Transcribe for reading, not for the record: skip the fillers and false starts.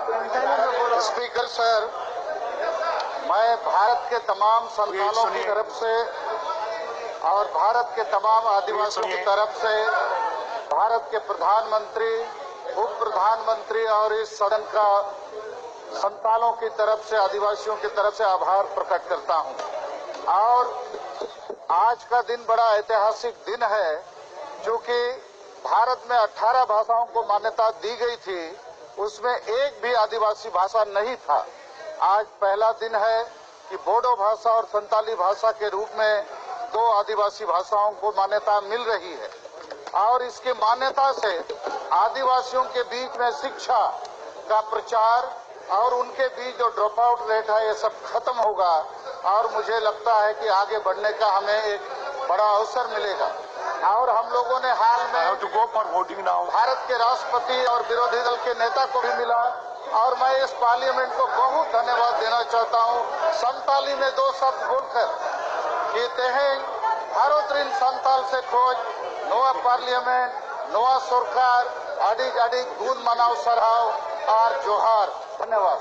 Speaker sir, मैं भारत के तमाम संतालों की तरफ से और भारत के तमाम आदिवासियों की तरफ से भारत के प्रधानमंत्री, उप प्रधानमंत्री और इस सदन का संतालों की तरफ से, आदिवासियों की तरफ से आभार प्रकट करता हूं। और आज का दिन बड़ा ऐतिहासिक दिन है, क्योंकि भारत में 18 भाषाओं को मान्यता दी गई थी, उसमें एक भी आदिवासी भाषा नहीं था। आज पहला दिन है कि बोडो भाषा और संताली भाषा के रूप में 2 आदिवासी भाषाओं को मान्यता मिल रही है। और इसकी मान्यता से आदिवासियों के बीच में शिक्षा का प्रचार और उनके बीच जो ड्रॉप आउट रेट है, ये सब खत्म होगा और मुझे लगता है कि आगे बढ़ने का हमें एक बड़ा अवसर मिलेगा। और हम लोगों ने हाल में भारत के राष्ट्रपति और विरोधी दल के नेता को भी मिला और मैं इस पार्लियामेंट को बहुत धन्यवाद देना चाहता हूं। संताली में 2 शब्द बोलकर कि तेहें भारत रिन संताल से खोज नोआ पार्लियामेंट, नोआ सरकार अडिग अडिग गुण मनाव सरहाव और जोहार। धन्यवाद।